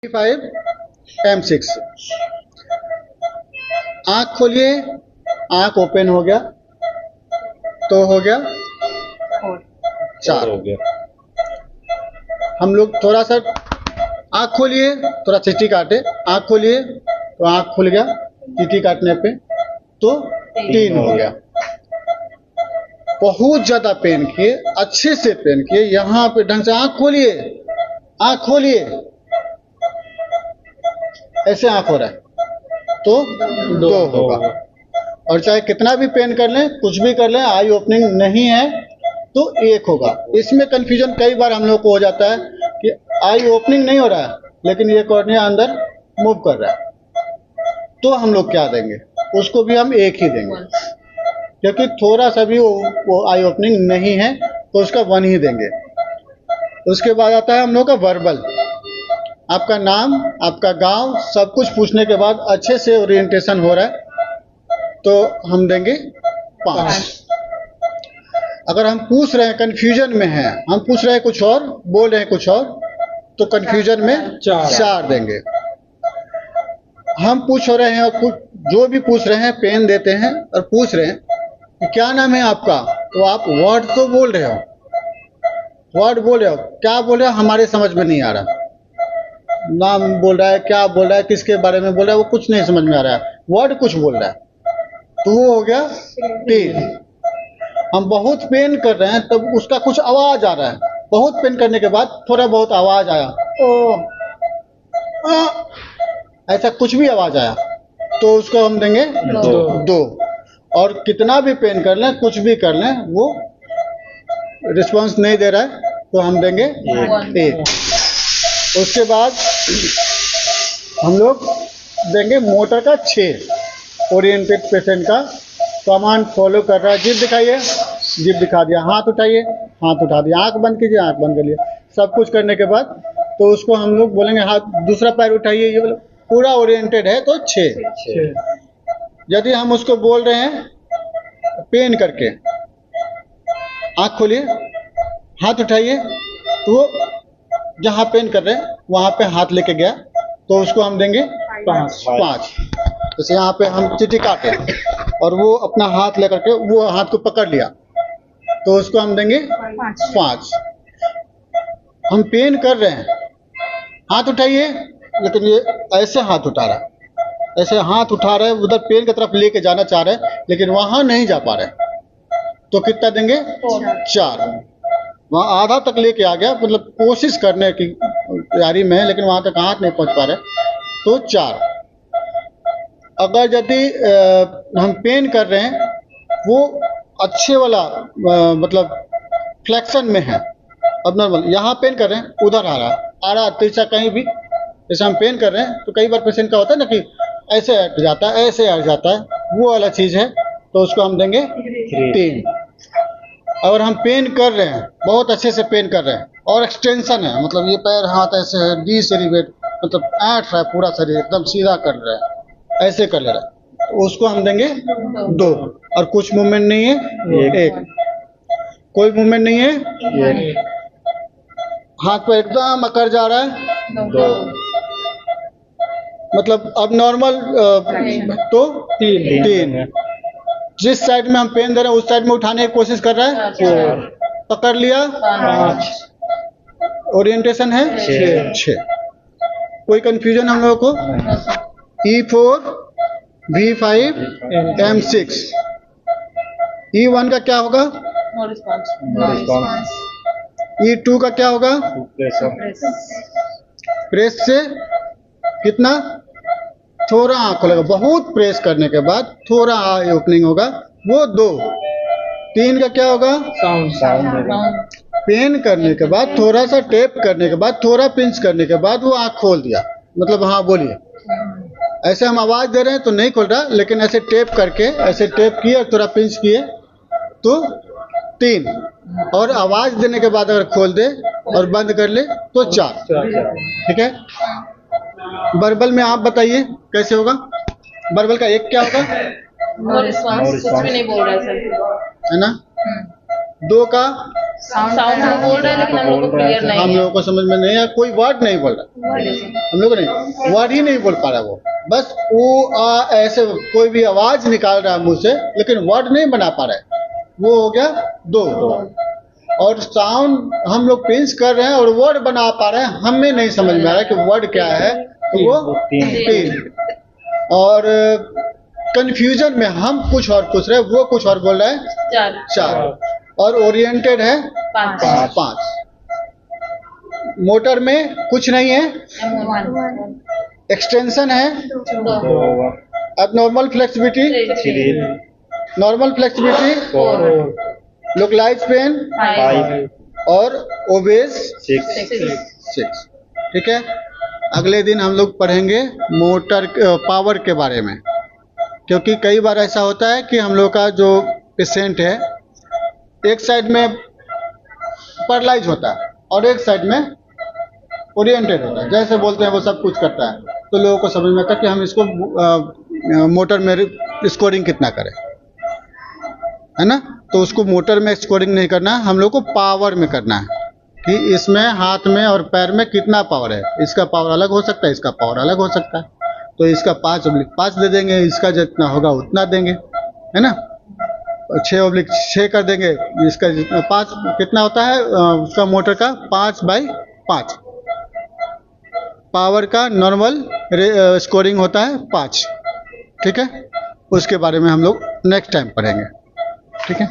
5M6। आँख खोलिए, आँख ओपन हो गया तो हो गया 4 हो गया। हम लोग थोड़ा सा आँख खोलिए, थोड़ा चीटी काटे, आँख खोलिए तो आँख खुल गया चीटी काटने पे तो 3 हो गया। बहुत ज्यादा पेन किए, अच्छे से पेन किए, यहाँ पे ढंग से आँख खोलिए, आँख खोलिए, ऐसे आँख हो रहा है तो 2 होगा। और चाहे कितना भी पेन कर लें, कुछ भी कर लें, आई ओपनिंग नहीं है तो 1 होगा। इसमें कंफ्यूजन कई बार हम लोग को हो जाता है कि आई ओपनिंग नहीं हो रहा है लेकिन ये कॉर्निया अंदर मूव कर रहा है, तो हम लोग क्या देंगे? उसको भी हम 1 ही देंगे, क्योंकि थोड़ा सा भी वो आई ओपनिंग नहीं है तो उसका 1 ही देंगे। उसके बाद आता है हम लोग का वर्बल। आपका नाम, आपका गांव, सब कुछ पूछने के बाद अच्छे से ओरिएंटेशन हो रहा है तो हम देंगे 5। अगर हम पूछ रहे हैं, कंफ्यूजन में हैं, हम पूछ रहे हैं कुछ और, बोल रहे हैं कुछ और, तो कंफ्यूजन में 4 देंगे। हम पूछ रहे हैं और जो भी पूछ रहे हैं, पेन देते हैं और पूछ रहे हैं कि क्या नाम है आपका, तो आप वर्ड तो बोल रहे हो, वर्ड बोल रहे हो, क्या बोल रहे हो हमारे समझ में नहीं आ रहा। नाम बोल रहा है, क्या बोल रहा है, किसके बारे में बोल रहा है, वो कुछ नहीं समझ में आ रहा है, वर्ड कुछ बोल रहा है, तो वो हो गया 3। हम बहुत पेन कर रहे हैं तब उसका कुछ आवाज आ रहा है, बहुत पेन करने के बाद थोड़ा बहुत आवाज आया, ओ ऐसा कुछ भी आवाज आया तो उसको हम देंगे 2। और कितना भी पेन कर लें, कुछ भी कर लें, वो रिस्पांस नहीं दे रहा है तो हम देंगे 1। उसके बाद हम लोग देंगे मोटर का 6। ओरिएंटेड पेशेंट का कमांड फॉलो कर रहा है, जिप दिखाइए, जिप दिखा दिया, हाथ उठाइए, हाथ उठा दिया, आंख बंद कीजिए, आंख बंद कर लिया, सब कुछ करने के बाद तो उसको हम लोग बोलेंगे हाथ, दूसरा पैर उठाइए, ये बोले पूरा ओरिएंटेड है तो 6। यदि हम उसको बोल रहे हैं पेन करके, आंख खोलिए, हाथ उठाइए, तो जहाँ पेन कर रहे हैं वहाँ पे हाथ लेके गया तो उसको हम देंगे 5। जैसे यहाँ पे हम चीटी काटे और वो अपना हाथ लेकर के वो हाथ को पकड़ लिया तो उसको हम देंगे 5। हम पेन कर रहे हैं, हाथ उठाइए, लेकिन ये ऐसे हाथ उठा रहा है, ऐसे हाथ उठा रहे हैं, उधर पेन की तरफ लेके जाना चाह रहे हैं लेकिन वहां नहीं जा पा रहे, तो कितना देंगे? 4। वहाँ आधा तक लेके आ गया, मतलब कोशिश करने की तैयारी में है लेकिन वहां तक हाथ नहीं पहुंच पा रहे तो 4। अगर यदि हम पेन कर रहे हैं, वो अच्छे वाला मतलब फ्लेक्शन में है, अब नॉर्मल यहाँ पेन कर रहे हैं, उधर आ रहा तिरछा कहीं भी, जैसे हम पेन कर रहे हैं तो कई बार पेशेंट का होता है ना कि ऐसे हट जाता है, ऐसे हट जाता है, वो वाला चीज है तो उसको हम देंगे 3। अगर हम पेन कर रहे हैं, बहुत अच्छे से पेन कर रहे हैं और एक्सटेंशन है, मतलब ये पैर हाथ ऐसे है, डिसरिवेट, मतलब ऐंठ रहा है, पूरा शरीर एकदम सीधा कर रहा है, ऐसे कर ले रहा है, तो उसको हम देंगे 2। और कुछ मूवमेंट नहीं है 1, कोई मूवमेंट नहीं है, हाथ पर एकदम अकड़ जा रहा है 2। मतलब अब नॉर्मल तो 3। जिस साइड में हम पेन दे रहे हैं उस साइड में उठाने की कोशिश कर रहा है 4, पकड़ लिया 5, ओरिएंटेशन है 6। कोई कंफ्यूजन हम लोगों को? E4 V5 M6। E1 का क्या होगा? E2 का क्या होगा? प्रेस से कितना? थोड़ा आँख खुलेगा, बहुत प्रेस करने के बाद थोड़ा आई ओपनिंग होगा, वो 2। 3 का क्या होगा? पेन करने के बाद, थोड़ा सा टेप करने के बाद, थोड़ा पिंच करने के बाद वो आँख खोल दिया, मतलब हाँ बोलिए। ऐसे हम आवाज दे रहे हैं तो नहीं खोल रहा, लेकिन ऐसे टेप करके, ऐसे टेप किए, थोड़ा पिंच किए तो 3। और आवाज देने के बाद अगर खोल दे और बंद कर ले तो 4। ठीक है। वर्बल में आप बताइए कैसे होगा? वर्बल का 1 क्या होगा? नो रिस्पांस, कुछ भी नहीं बोल रहा है सर, है ना? 2 का साउंड बोल रहे हैं लेकिन हम लोग को क्लियर नहीं हम है। लोगों को समझ में नहीं आया, कोई वर्ड नहीं बोल रहा, हम लोग नहीं वर्ड ही नहीं बोल पा रहा, वो बस वो ऐसे कोई भी आवाज निकाल रहा है मुंह से लेकिन वर्ड नहीं बना पा रहा है, वो हो गया 2। और साउंड हम लोग पिंच कर रहे हैं और वर्ड बना पा रहे हैं, हमें नहीं समझ में आ रहा है कि वर्ड क्या है, तो वो 3। और कंफ्यूजन में हम कुछ और पूछ रहे हैं, वो कुछ और बोल रहा है 4। और ओरिएंटेड है 5। मोटर में कुछ नहीं है, एक्सटेंशन है, अब normal flexibility, normal flexibility, localise pain और ओबेस 6। ठीक है। अगले दिन हम लोग पढ़ेंगे मोटर पावर के बारे में, क्योंकि कई बार ऐसा होता है कि हम लोग का जो पेशेंट है एक साइड में पैरालाइज होता है और एक साइड में ओरिएंटेड होता है, जैसे बोलते हैं वो सब कुछ करता है, तो लोगों को समझ में आता है कि हम इसको मोटर में स्कोरिंग कितना करें, है ना। तो उसको मोटर में स्कोरिंग नहीं करना है, हम लोग को पावर में करना है कि इसमें हाथ में और पैर में कितना पावर है, इसका पावर अलग हो सकता है, इसका पावर अलग हो सकता है, तो इसका 5/5 दे देंगे, इसका जितना होगा उतना देंगे, है ना। 6/6 कर देंगे, इसका जितना 5 कितना होता है उसका मोटर का 5/5। पावर का नॉर्मल स्कोरिंग होता है 5। ठीक है, उसके बारे में हम लोग नेक्स्ट टाइम पढ़ेंगे। ठीक है।